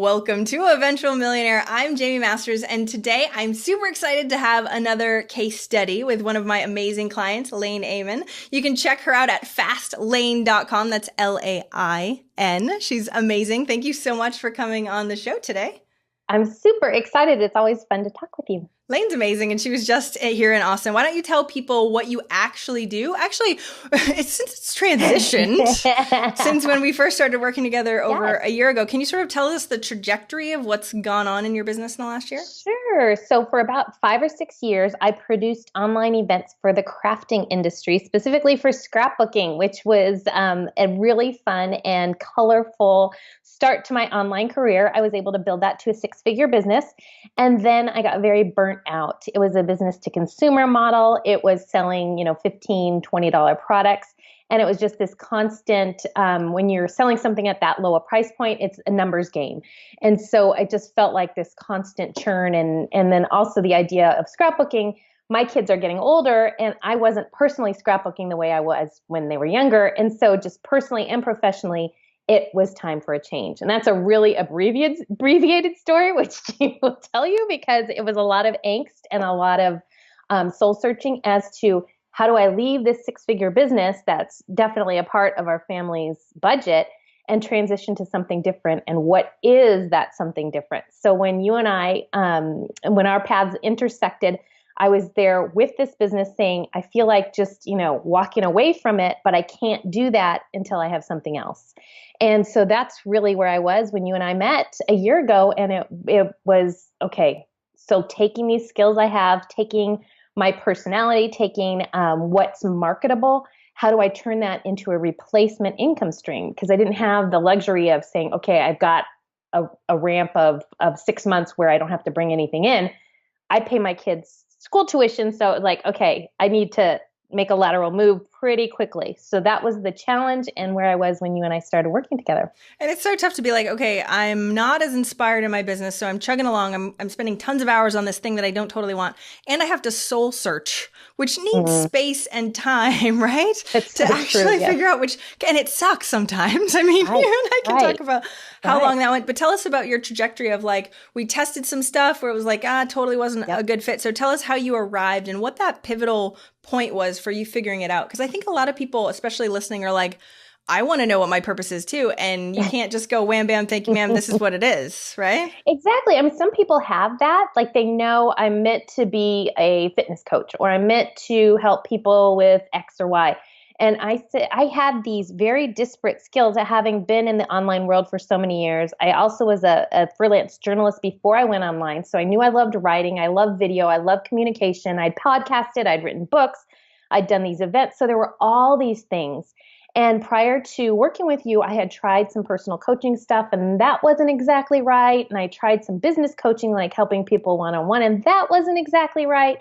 Welcome to Eventual Millionaire. I'm Jamie Masters, and today I'm super excited to have another case study with one of my amazing clients, Lane Amon. You can check her out at fastlane.com. That's Lain. She's amazing. Thank you so much for coming on the show today. I'm super excited. It's always fun to talk with you. Lane's amazing, and she was just here in Austin. Why don't you tell people what you actually do? Actually, since it's transitioned, since when we first started working together over a year ago, can you sort of tell us the trajectory of what's gone on in your business in the last year? Sure. So for about 5 or 6 years, I produced online events for the crafting industry, specifically for scrapbooking, which was a really fun and colorful start to my online career. I was able to build that to a 6-figure business. And then I got very burnt out. It was a business to consumer model. It was selling, $15, $20 products. And it was just this constant, when you're selling something at that low a price point, it's a numbers game. And so I just felt like this constant churn. And then also the idea of scrapbooking. My kids are getting older and I wasn't personally scrapbooking the way I was when they were younger. And so just personally and professionally, it was time for a change. And that's a really abbreviated story, which she will tell you because it was a lot of angst and a lot of soul searching as to how do I leave this 6-figure business that's definitely a part of our family's budget and transition to something different. And what is that something different? So when you and I, when our paths intersected, I was there with this business saying, I feel like just, walking away from it, but I can't do that until I have something else. And so that's really where I was when you and I met a year ago. And it was, okay, so taking these skills I have, taking my personality, taking what's marketable, how do I turn that into a replacement income stream? Because I didn't have the luxury of saying, okay, I've got a ramp of 6 months where I don't have to bring anything in. I pay my kids school tuition. So it was like, okay, I need to make a lateral move pretty quickly. So that was the challenge and where I was when you and I started working together. And it's so tough to be like, okay, I'm not as inspired in my business, so I'm chugging along. I'm spending tons of hours on this thing that I don't totally want. And I have to soul search, which needs space and time, right? That's to so actually true, figure out and it sucks sometimes. I mean, right, you and I can talk about how long that went, but tell us about your trajectory of like, we tested some stuff where it was like, totally wasn't a good fit. So tell us how you arrived and what that pivotal point was for you figuring it out. Because I think a lot of people, especially listening, are like, I want to know what my purpose is too. And you can't just go wham, bam, thank you, ma'am. This is what it is, right? Exactly. I mean, some people have that. Like they know I'm meant to be a fitness coach or I'm meant to help people with X or Y. And I had these very disparate skills at having been in the online world for so many years. I also was a freelance journalist before I went online. So I knew I loved writing. I loved video. I loved communication. I'd podcasted. I'd written books. I'd done these events. So there were all these things. And prior to working with you, I had tried some personal coaching stuff and that wasn't exactly right. And I tried some business coaching, like helping people one-on-one, and that wasn't exactly right.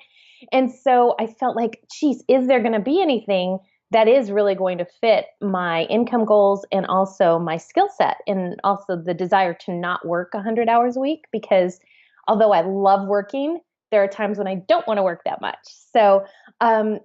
And so I felt like, geez, is there going to be anything that is really going to fit my income goals and also my skill set and also the desire to not work 100 hours a week? Because although I love working, there are times when I don't want to work that much. So I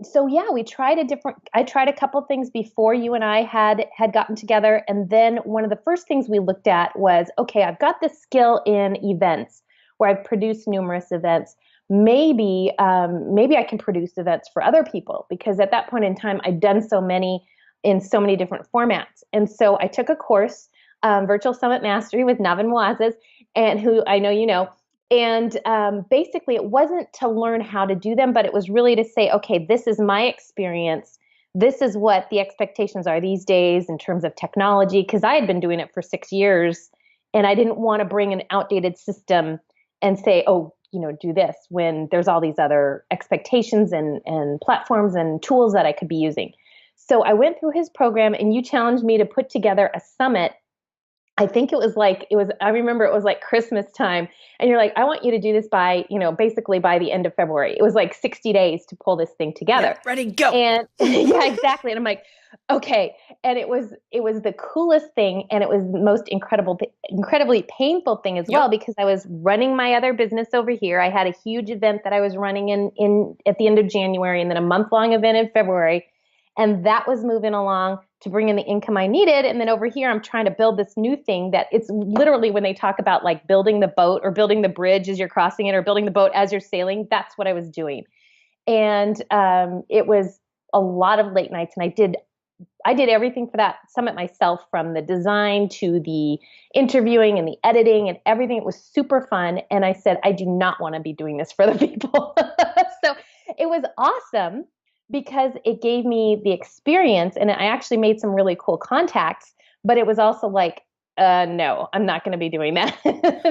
tried a couple things before you and I had gotten together. And then one of the first things we looked at was, okay, I've got this skill in events where I've produced numerous events. Maybe I can produce events for other people because at that point in time, I'd done so many in so many different formats. And so I took a course, Virtual Summit Mastery with Navin Moazes, and who I know you know. And basically, it wasn't to learn how to do them, but it was really to say, okay, this is my experience. This is what the expectations are these days in terms of technology, because I had been doing it for 6 years, and I didn't want to bring an outdated system and say, oh, do this when there's all these other expectations and platforms and tools that I could be using. So I went through his program, and you challenged me to put together a summit. I remember it was like Christmas time, and you're like, I want you to do this by, basically by the end of February. It was like 60 days to pull this thing together. Yeah, ready, go. And yeah, exactly. And I'm like, okay. And it was the coolest thing. And it was the most incredibly painful thing as well, because I was running my other business over here. I had a huge event that I was running in at the end of January, and then a month-long event in February. And that was moving along. to bring in the income I needed. And then over here, I'm trying to build this new thing that it's literally when they talk about like building the boat or building the bridge as you're crossing it or building the boat as you're sailing, that's what I was doing. And it was a lot of late nights. And I did everything for that summit myself, from the design to the interviewing and the editing and everything. It was super fun. And I said, I do not want to be doing this for other people. So it was awesome because it gave me the experience and I actually made some really cool contacts, but it was also like, no, I'm not going to be doing that.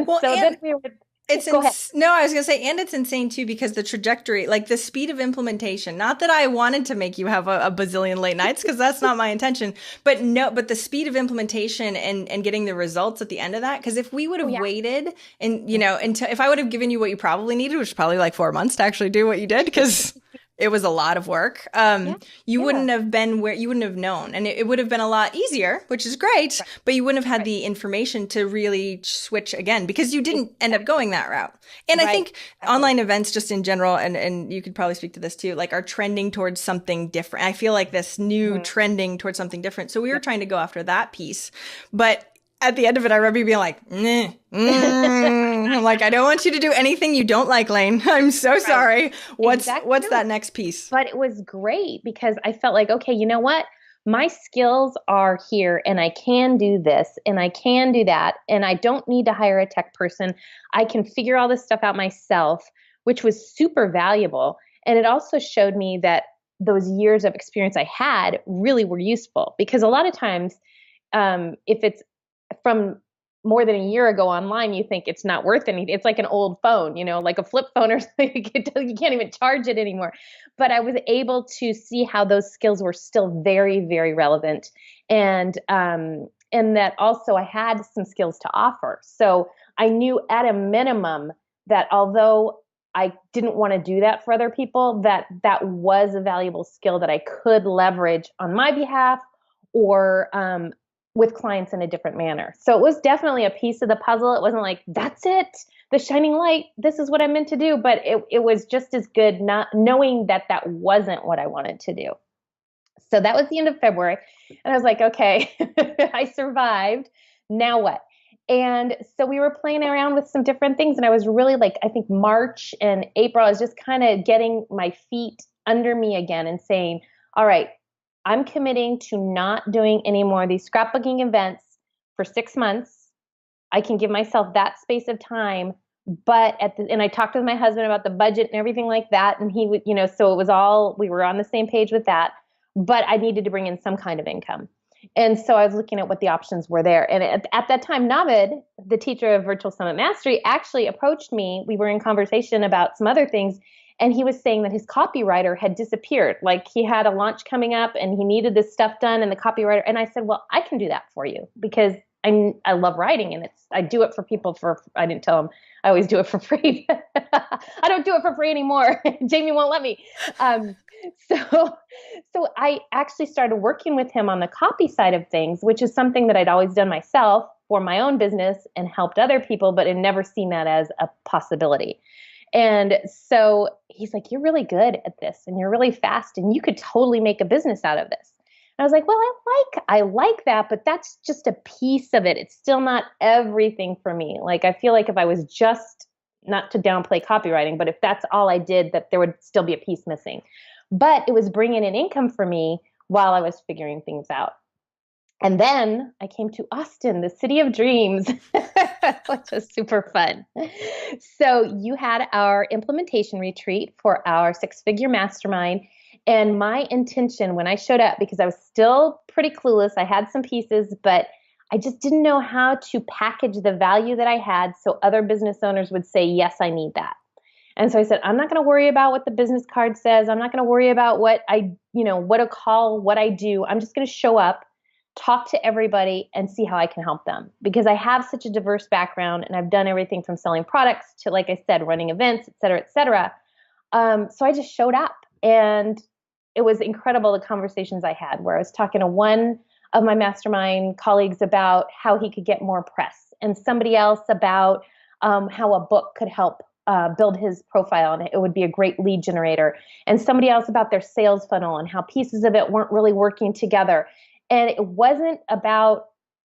Well, So then we were, go ahead. No, I was going to say, and it's insane too, because the trajectory, like the speed of implementation, not that I wanted to make you have a bazillion late nights, because that's not my intention, but the speed of implementation and getting the results at the end of that. Because if we would have waited and, until, if I would have given you what you probably needed, which is probably like 4 months to actually do what you did, because it was a lot of work. You wouldn't have been where you wouldn't have known, and it would have been a lot easier, which is great, but you wouldn't have had the information to really switch again because you didn't end up going that route. And I think online events just in general, and you could probably speak to this too, like are trending towards something different. I feel like this new trending towards something different. So we were trying to go after that piece, but at the end of it, I remember you being like, I'm like, I don't want you to do anything you don't like, Lane. I'm so sorry. What's that next piece? But it was great because I felt like, okay, you know what? My skills are here and I can do this and I can do that. And I don't need to hire a tech person. I can figure all this stuff out myself, which was super valuable. And it also showed me that those years of experience I had really were useful, because a lot of times, if it's from more than a year ago online, you think it's not worth anything. It's like an old phone, like a flip phone or something. You can't even charge it anymore. But I was able to see how those skills were still very, very relevant. And that also I had some skills to offer. So I knew at a minimum that although I didn't want to do that for other people, that was a valuable skill that I could leverage on my behalf or with clients in a different manner. So it was definitely a piece of the puzzle. It wasn't like, that's it, the shining light, this is what I'm meant to do. But it was just as good not knowing that wasn't what I wanted to do. So that was the end of February. And I was like, okay, I survived. Now what? And so we were playing around with some different things. And I was really like, I think March and April, I was just kind of getting my feet under me again and saying, all right, I'm committing to not doing any more of these scrapbooking events for 6 months. I can give myself that space of time, but and I talked with my husband about the budget and everything like that. And he would, so it was we were on the same page with that, but I needed to bring in some kind of income. And so I was looking at what the options were there. And at that time, Navid, the teacher of Virtual Summit Mastery, actually approached me. We were in conversation about some other things. And he was saying that his copywriter had disappeared. Like he had a launch coming up and he needed this stuff done and the copywriter. And I said, well, I can do that for you because I love writing and I do it for people I didn't tell him I always do it for free. I don't do it for free anymore. Jamie won't let me. So I actually started working with him on the copy side of things, which is something that I'd always done myself for my own business and helped other people, but had never seen that as a possibility. And so he's like, you're really good at this and you're really fast and you could totally make a business out of this. And I was like, well, I like that, but that's just a piece of it. It's still not everything for me. Like, I feel like if I was just, not to downplay copywriting, but if that's all I did, that there would still be a piece missing. But it was bringing in income for me while I was figuring things out. And then I came to Austin, the city of dreams, which was super fun. So you had our implementation retreat for our 6-figure mastermind. And my intention when I showed up, because I was still pretty clueless, I had some pieces, but I just didn't know how to package the value that I had so other business owners would say, yes, I need that. And so I said, I'm not going to worry about what the business card says. I'm not going to worry about what I do. I'm just going to show up, talk to everybody and see how I can help them, because I have such a diverse background and I've done everything from selling products to, like I said, running events, et cetera, et cetera. So I just showed up, and it was incredible, the conversations I had, where I was talking to one of my mastermind colleagues about how he could get more press, and somebody else about how a book could help build his profile and it would be a great lead generator, and somebody else about their sales funnel and how pieces of it weren't really working together. And it wasn't about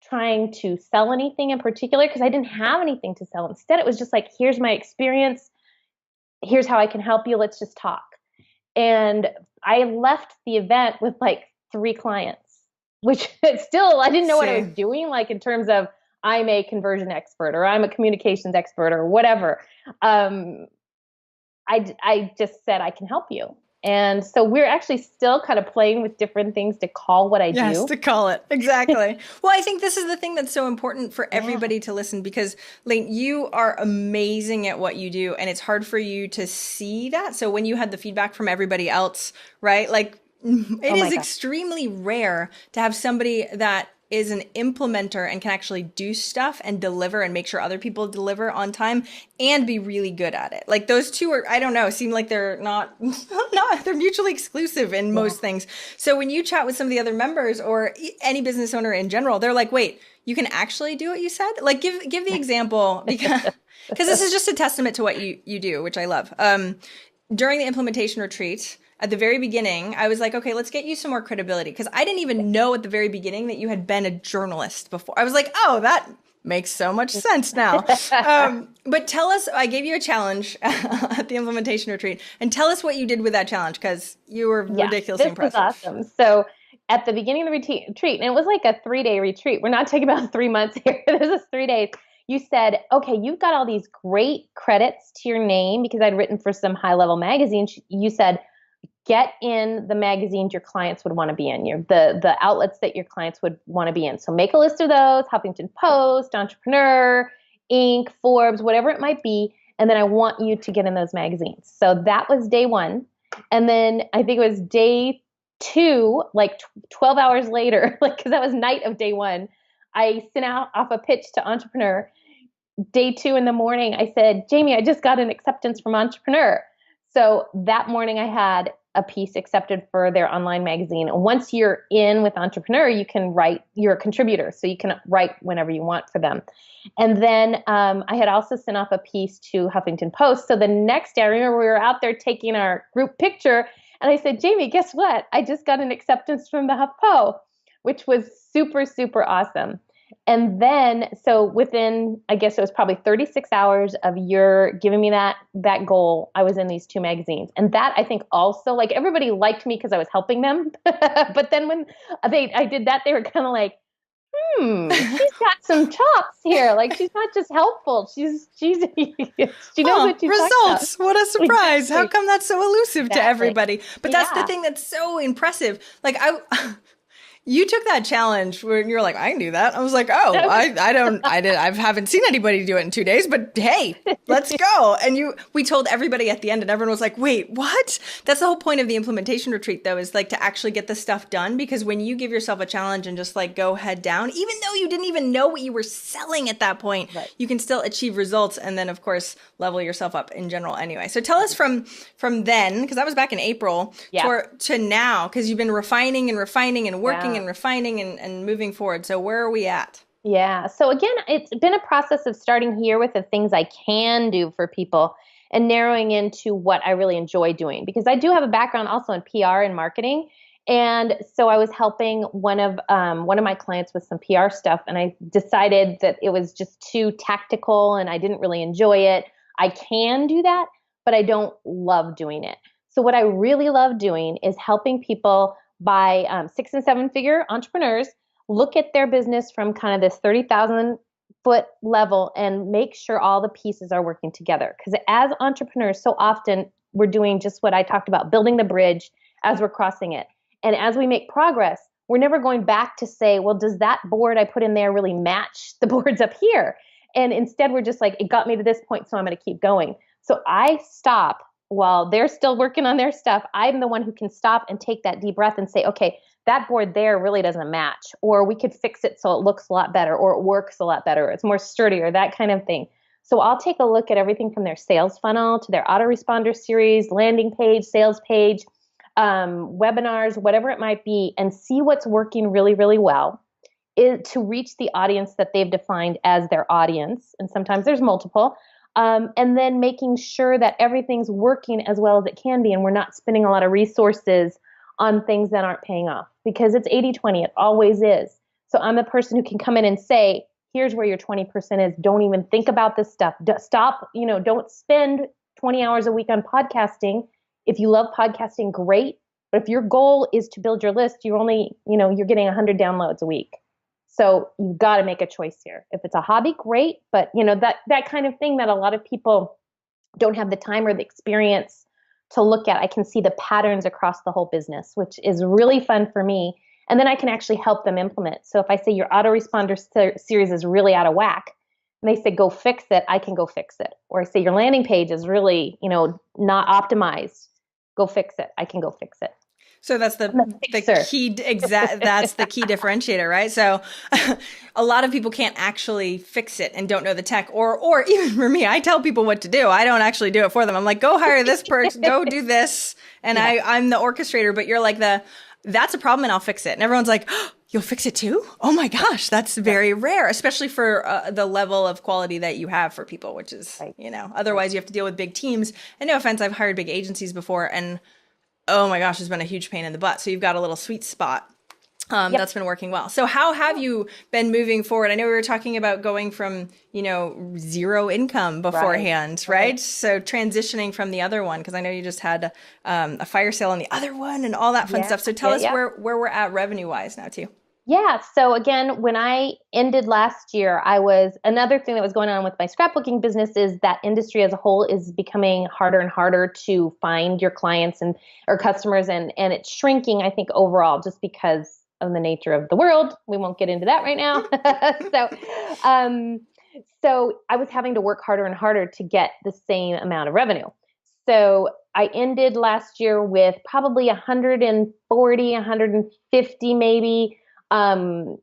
trying to sell anything in particular because I didn't have anything to sell. Instead, it was just like, here's my experience. Here's how I can help you. Let's just talk. And I left the event with like 3 clients, which still, I didn't know what I was doing, like in terms of I'm a conversion expert or I'm a communications expert or whatever. I just said, I can help you. And so we're actually still kind of playing with different things to call what I do. Yes, to call it. Exactly. Well, I think this is the thing that's so important for everybody to listen, because Layne, you are amazing at what you do, and it's hard for you to see that. So when you had the feedback from everybody else, right? Like it is extremely rare to have somebody that is an implementer and can actually do stuff and deliver and make sure other people deliver on time and be really good at it. Like those two are, I don't know, seem like they're not, they're mutually exclusive in most things. So when you chat with some of the other members or any business owner in general, they're like, wait, you can actually do what you said? Like give the example, because this is just a testament to what you do, which I love. During the implementation retreat, at the very beginning, I was like, okay, let's get you some more credibility. Because I didn't even know at the very beginning that you had been a journalist before. I was like, oh, that makes so much sense now. But tell us, I gave you a challenge at the implementation retreat. And tell us what you did with that challenge, because you were ridiculously impressive. This was awesome. So at the beginning of the retreat, and it was like a 3-day retreat. We're not talking about 3 months here. This is 3 days. You said, okay, you've got all these great credits to your name because I'd written for some high-level magazines. You said, get in the magazines your clients would want to be in, the outlets that your clients would want to be in. So make a list of those: Huffington Post, Entrepreneur, Inc., Forbes, whatever it might be. And then I want you to get in those magazines. So that was day 1. And then I think it was day 2, like 12 hours later, like, because that was night of day 1, I sent out off a pitch to Entrepreneur. Day 2 in the morning, I said, Jamie, I just got an acceptance from Entrepreneur. So that morning I had a piece accepted for their online magazine. Once you're in with Entrepreneur, you can write, you're a contributor, so you can write whenever you want for them. And then I had also sent off a piece to Huffington Post. So the next day, I remember we were out there taking our group picture, and I said, Jamie, guess what? I just got an acceptance from the HuffPo, which was super, super awesome. And then, so within, I guess it was probably 36 hours of your giving me that goal, I was in these 2 magazines. And that, I think also, like, everybody liked me because I was helping them. But then when I did that, they were kind of like, she's got some chops here. Like, she's not just helpful. she knows what she's results. What a surprise. Exactly. How come that's so elusive to everybody? But that's the thing that's so impressive. Like, you took that challenge where you're like, I can do that. I was like, oh, I haven't seen anybody do it in 2 days, but hey, let's go. And we told everybody at the end, and everyone was like, wait, what? That's the whole point of the implementation retreat, though, is like to actually get the stuff done. Because when you give yourself a challenge and just like go head down, even though you didn't even know what you were selling at that point, you can still achieve results. And then, of course, level yourself up in general anyway. So tell us from then, because that was back in April, to now, because you've been refining and working and refining and moving forward. So where are we at? Yeah. So again, it's been a process of starting here with the things I can do for people and narrowing into what I really enjoy doing, because I do have a background also in PR and marketing. And so I was helping one of my clients with some PR stuff, and I decided that it was just too tactical and I didn't really enjoy it. I can do that, but I don't love doing it. So what I really love doing is helping people by 6 and 7 figure entrepreneurs look at their business from kind of this 30,000 foot level and make sure all the pieces are working together. Because as entrepreneurs, so often we're doing just what I talked about, building the bridge as we're crossing it. And as we make progress, we're never going back to say, well, does that board I put in there really match the boards up here? And instead, we're just like, it got me to this point, so I'm going to keep going. So I stop while they're still working on their stuff. I'm the one who can stop and take that deep breath and say, okay, that board there really doesn't match, or we could fix it so it looks a lot better, or it works a lot better, it's more sturdier, that kind of thing. So I'll take a look at everything from their sales funnel to their autoresponder series, landing page, sales page, webinars, whatever it might be, and see what's working really, really well to reach the audience that they've defined as their audience. And sometimes there's multiple. And then making sure that everything's working as well as it can be, and we're not spending a lot of resources on things that aren't paying off because it's 80-20. It always is. So I'm the person who can come in and say, here's where your 20% is. Don't even think about this stuff. Stop, don't spend 20 hours a week on podcasting. If you love podcasting, great. But if your goal is to build your list, you're only, you're getting 100 downloads a week. So you've got to make a choice here. If it's a hobby, great. But that kind of thing that a lot of people don't have the time or the experience to look at. I can see the patterns across the whole business, which is really fun for me. And then I can actually help them implement. So if I say your autoresponder series is really out of whack, and they say, go fix it, I can go fix it. Or I say your landing page is really, not optimized, go fix it. I can go fix it. So that's the key that's the key differentiator, right? So a lot of people can't actually fix it and don't know the tech, or even for me, I tell people what to do. I don't actually do it for them. I'm like, go hire this person, go do this. And yeah. I'm the orchestrator, but you're like that's a problem and I'll fix it. And everyone's like, oh, you'll fix it too? Oh my gosh, that's very rare, especially for the level of quality that you have for people, which is, otherwise you have to deal with big teams. And no offense, I've hired big agencies before and oh my gosh, it's been a huge pain in the butt. So you've got a little sweet spot that's been working well. So how have you been moving forward? I know we were talking about going from, zero income beforehand, right? So transitioning from the other one, because I know you just had a fire sale on the other one and all that fun stuff. So tell us where we're at revenue-wise now too. Yeah. So again, when I ended last year, another thing that was going on with my scrapbooking business is that industry as a whole is becoming harder and harder to find your clients or customers. And it's shrinking, I think, overall, just because of the nature of the world. We won't get into that right now. So I was having to work harder and harder to get the same amount of revenue. So I ended last year with probably 140, 150 maybe in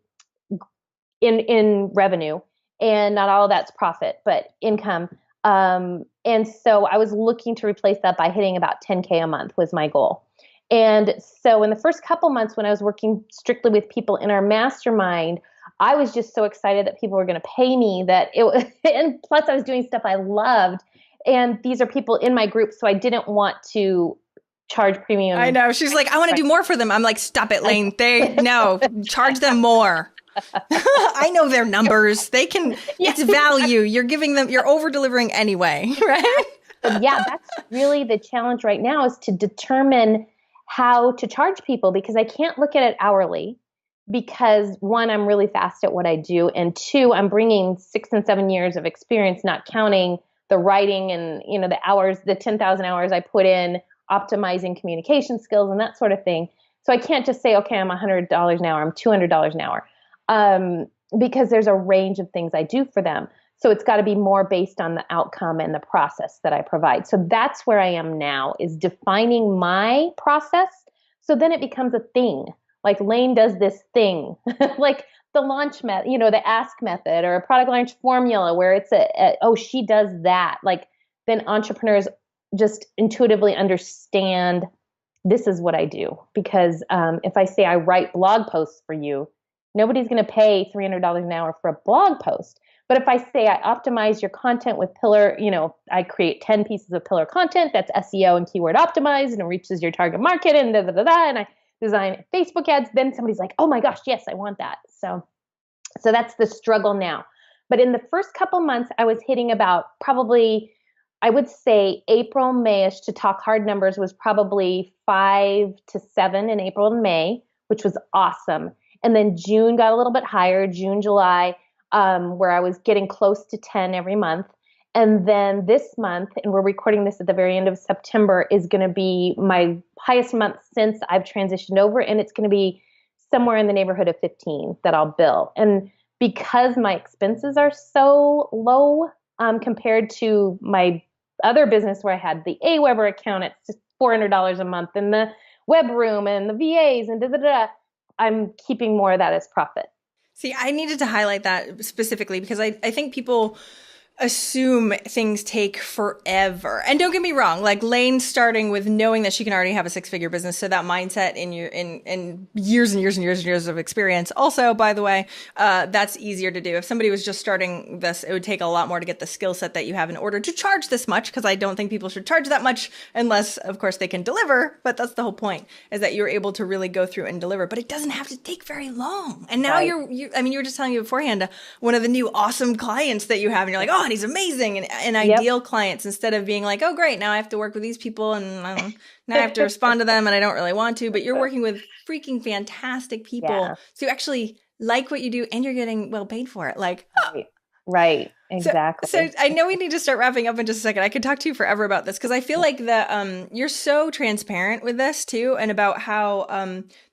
revenue, and not all of that's profit, but income. And so I was looking to replace that by hitting about 10K a month was my goal. And so in the first couple months when I was working strictly with people in our mastermind, I was just so excited that people were going to pay me that it was, and plus I was doing stuff I loved. And these are people in my group, so I didn't want to charge premium. I know. She's like, I want to do more for them. I'm like, stop it, Lane. No, charge them more. I know their numbers. They can, it's value. You're over delivering anyway, right? Yeah, that's really the challenge right now is to determine how to charge people because I can't look at it hourly because one, I'm really fast at what I do. And two, I'm bringing 6 and 7 years of experience, not counting the writing and, the hours, the 10,000 hours I put in optimizing communication skills and that sort of thing. So I can't just say, okay, I'm $100 an hour, I'm $200 an hour, because there's a range of things I do for them. So it's got to be more based on the outcome and the process that I provide. So that's where I am now is defining my process. So then it becomes a thing. Like Lane does this thing, like the launch method, the ask method or a product launch formula where it's she does that. Like then entrepreneurs just intuitively understand this is what I do. Because if I say I write blog posts for you, nobody's going to pay $300 an hour for a blog post. But if I say I optimize your content with pillar, I create 10 pieces of pillar content that's SEO and keyword optimized and it reaches your target market and and I design Facebook ads, then somebody's like, oh my gosh, yes, I want that. So that's the struggle now. But in the first couple months, I was hitting about probably, I would say April, May-ish to talk hard numbers was probably 5 to 7 in April and May, which was awesome. And then June got a little bit higher, June, July, where I was getting close to 10 every month. And then this month, and we're recording this at the very end of September, is going to be my highest month since I've transitioned over. And it's going to be somewhere in the neighborhood of 15 that I'll bill. And because my expenses are so low compared to my other business where I had the Aweber account, it's just $400 a month, and the web room and the VAs and I'm keeping more of that as profit. See, I needed to highlight that specifically because I think people assume things take forever. And don't get me wrong, like Lane's starting with knowing that she can already have a six-figure business. So that mindset in your in years and years and years and years of experience. Also, by the way, that's easier to do. If somebody was just starting this, it would take a lot more to get the skill set that you have in order to charge this much, because I don't think people should charge that much unless, of course, they can deliver. But that's the whole point, is that you're able to really go through and deliver. But it doesn't have to take very long. And now Right. I mean, you were just telling me beforehand, one of the new awesome clients that you have, and you're like, oh, and he's amazing, and ideal clients, instead of being like, oh, great, now I have to work with these people, and now I have to respond to them, and I don't really want to. But you're working with freaking fantastic people, Yeah. so you actually like what you do, and you're getting well paid for it. Like, Right. Exactly. So I know we need to start wrapping up in just a second. I could talk to you forever about this, because I feel like you're so transparent with this too, and about how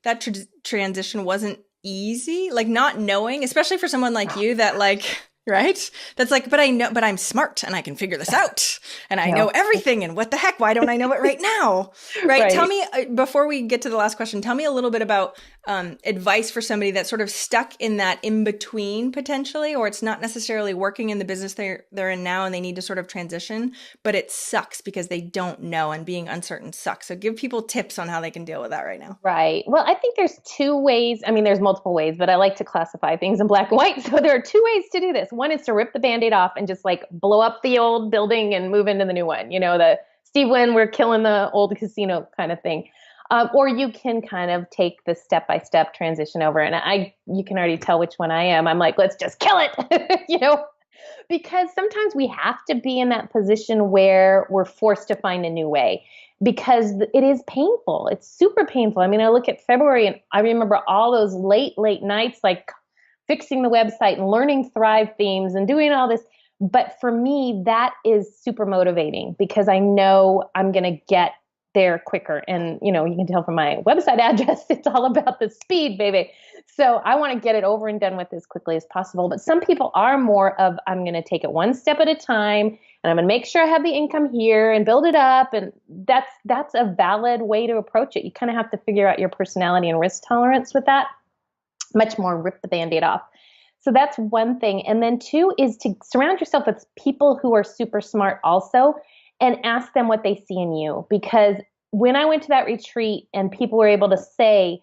that transition wasn't easy, like not knowing, especially for someone like you that like, right? That's like, but I'm smart and I can figure this out, and I know everything, and what the heck, why don't I know it right now? Right? Tell me, before we get to the last question, tell me a little bit about advice for somebody that's sort of stuck in that in between potentially, or it's not necessarily working in the business they're in now and they need to sort of transition, but it sucks because they don't know, and being uncertain sucks. So give people tips on how they can deal with that right now. Right. Well, I think there's two ways. I mean, there's multiple ways, but I like to classify things in black and white. So there are two ways to do this. One is to rip the Band-Aid off and just like blow up the old building and move into the new one. You know, the Steve Wynn, we're killing the old casino kind of thing. Or you can kind of take the step-by-step transition over. And you can already tell which one I am. I'm like, let's just kill it, you know, because sometimes we have to be in that position where we're forced to find a new way, because it is painful. It's super painful. I mean, I look at February and I remember all those late nights, like fixing the website and learning Thrive themes and doing all this. But for me, that is super motivating, because I know I'm going to get there quicker. And, you know, you can tell from my website address, it's all about the speed, baby. So I want to get it over and done with as quickly as possible. But some people are more of, I'm going to take it one step at a time, and I'm going to make sure I have the income here and build it up. And that's a valid way to approach it. You kind of have to figure out your personality and risk tolerance with that. Much more rip the Band-Aid off. So that's one thing. And then two is to surround yourself with people who are super smart also, and ask them what they see in you. Because when I went to that retreat and people were able to say,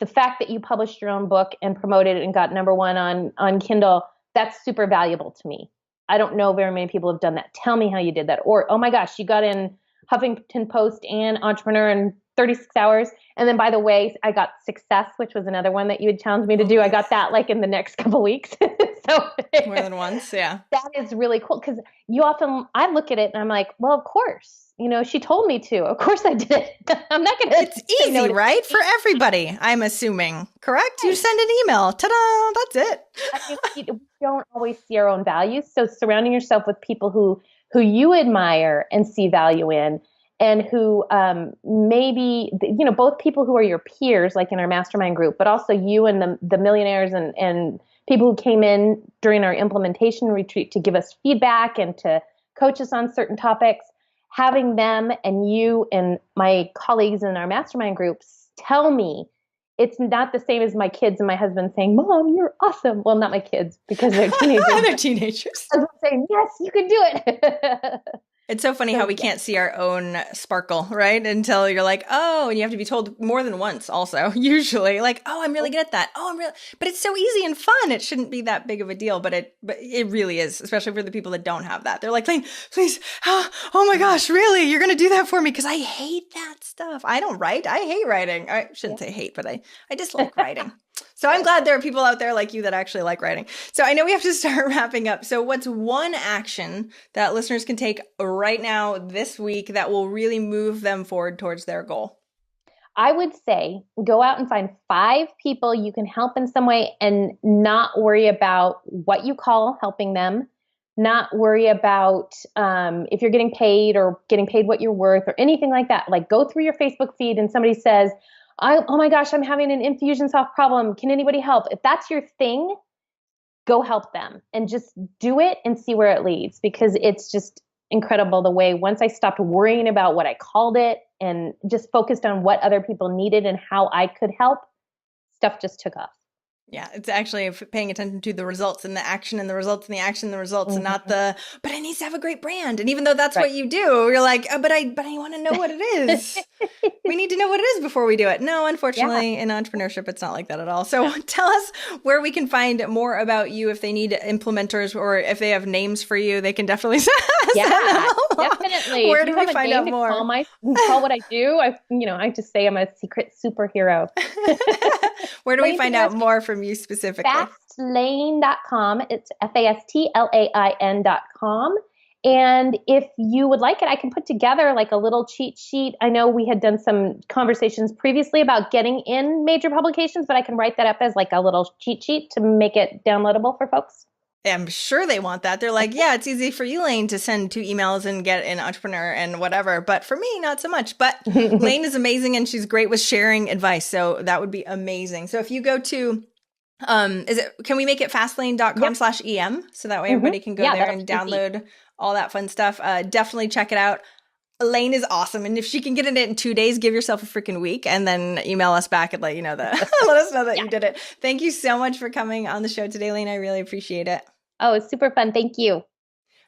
the fact that you published your own book and promoted it and got #1 on Kindle, that's super valuable to me. I don't know very many people have done that. Tell me how you did that. Or, oh my gosh, you got in Huffington Post and Entrepreneur in 36 hours. And then, by the way, I got Success, which was another one that you had challenged me to do. I got that like in the next couple weeks. So more than once, yeah. That is really cool, because I look at it and I'm like, well, of course, you know, she told me to. Of course I did it. I'm not going to. It's easy, right? For everybody, I'm assuming. Correct? You send an email. Ta-da! That's it. I mean, we don't always see our own values. So surrounding yourself with people who you admire and see value in, and who maybe, you know, both people who are your peers, like in our mastermind group, but also you and the millionaires and people who came in during our implementation retreat to give us feedback and to coach us on certain topics. Having them and you and my colleagues in our mastermind groups tell me, it's not the same as my kids and my husband saying, Mom, you're awesome. Well, not my kids, because they're teenagers. They're teenagers. I'm saying, yes, you can do it. It's so funny how we can't see our own sparkle, right? Until you're like, oh, and you have to be told more than once also, usually. Like, oh, I'm really good at that. Oh, but it's so easy and fun. It shouldn't be that big of a deal, but it really is, especially for the people that don't have that. They're like, please, oh my gosh, really? You're going to do that for me? Because I hate that stuff. I don't write. I hate writing. I shouldn't say hate, but I dislike writing. So I'm glad there are people out there like you that actually like writing. So I know we have to start wrapping up. So what's one action that listeners can take right now this week that will really move them forward towards their goal? I would say go out and find 5 people you can help in some way, and not worry about what you call helping them. Not worry about if you're getting paid or getting paid what you're worth or anything like that. Like, go through your Facebook feed and somebody says, oh my gosh, I'm having an Infusionsoft problem. Can anybody help? If that's your thing, go help them and just do it and see where it leads, because it's just incredible the way, once I stopped worrying about what I called it and just focused on what other people needed and how I could help, stuff just took off. Yeah, it's actually paying attention to the results and the action and the results and the action and the results and not the, but it needs to have a great brand. And even though that's what you do, you're like, oh, but I want to know what it is. We need to know what it is before we do it. No, unfortunately, in entrepreneurship, it's not like that at all. So tell us where we can find more about you. If they need implementers or if they have names for you, they can definitely send definitely. Where do we find out more? Call what I do. I just say I'm a secret superhero. Where do we find out more from you specifically? Fastlane.com. It's FASTLAIN.com. And if you would like it, I can put together like a little cheat sheet. I know we had done some conversations previously about getting in major publications, but I can write that up as like a little cheat sheet to make it downloadable for folks. I'm sure they want that. They're like, yeah, it's easy for you, Lane, to send 2 emails and get an entrepreneur and whatever. But for me, not so much. But Lane is amazing and she's great with sharing advice. So that would be amazing. So if you go to, can we make it fastlane.com/EM? So that way everybody can go there and download all that fun stuff. Definitely check it out. Elaine is awesome. And if she can get it in 2 days, give yourself a freaking week and then email us back and let you know that let us know that you did it. Thank you so much for coming on the show today, Elaine. I really appreciate it. Oh, it's super fun. Thank you.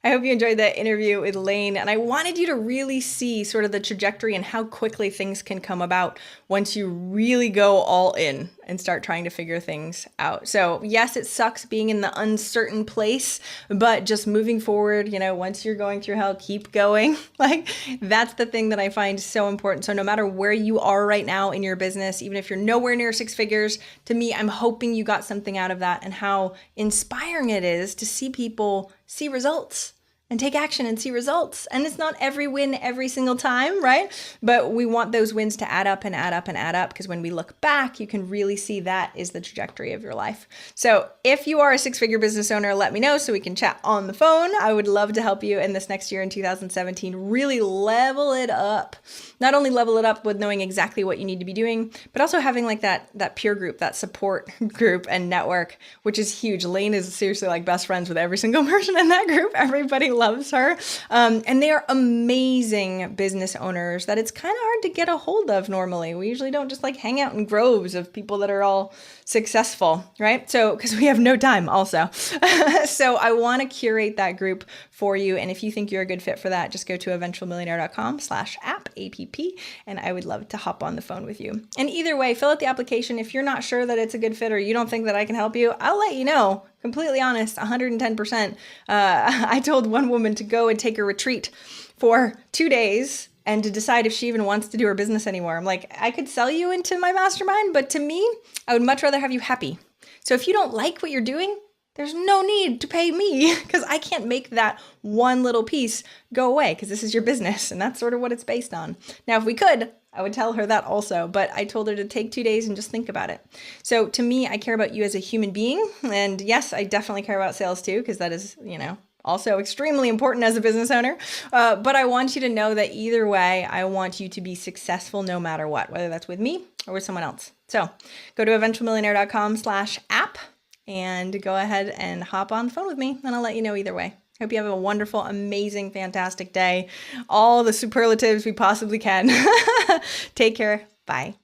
I hope you enjoyed that interview with Lane. And I wanted you to really see sort of the trajectory and how quickly things can come about once you really go all in and start trying to figure things out. So yes, it sucks being in the uncertain place, but just moving forward, once you're going through hell, keep going. Like that's the thing that I find so important. So no matter where you are right now in your business, even if you're nowhere near 6 figures, to me, I'm hoping you got something out of that and how inspiring it is to see people see results and take action and see results. And it's not every win every single time, right? But we want those wins to add up and add up and add up, because when we look back, you can really see that is the trajectory of your life. So if you are a 6-figure business owner, let me know so we can chat on the phone. I would love to help you in this next year in 2017, really level it up. Not only level it up with knowing exactly what you need to be doing, but also having like that peer group, that support group and network, which is huge. Lane is seriously like best friends with every single person in that group. Everybody loves her. And they are amazing business owners that it's kind of hard to get a hold of normally. We usually don't just like hang out in groves of people that are all successful, right? So, because we have no time also. So I want to curate that group for you. And if you think you're a good fit for that, just go to eventualmillionaire.com/app, and I would love to hop on the phone with you. And either way, fill out the application. If you're not sure that it's a good fit or you don't think that I can help you, I'll let you know. Completely honest, 110%. I told one woman to go and take a retreat for 2 days and to decide if she even wants to do her business anymore. I'm like, I could sell you into my mastermind, but to me, I would much rather have you happy. So if you don't like what you're doing, there's no need to pay me, because I can't make that one little piece go away, because this is your business and that's sort of what it's based on. Now, if we could, I would tell her that also, but I told her to take 2 days and just think about it. So to me, I care about you as a human being. And yes, I definitely care about sales too, because that is, also extremely important as a business owner. But I want you to know that either way, I want you to be successful no matter what, whether that's with me or with someone else. So go to eventualmillionaire.com/app and go ahead and hop on the phone with me, and I'll let you know either way. Hope you have a wonderful, amazing, fantastic day. All the superlatives we possibly can. Take care. Bye.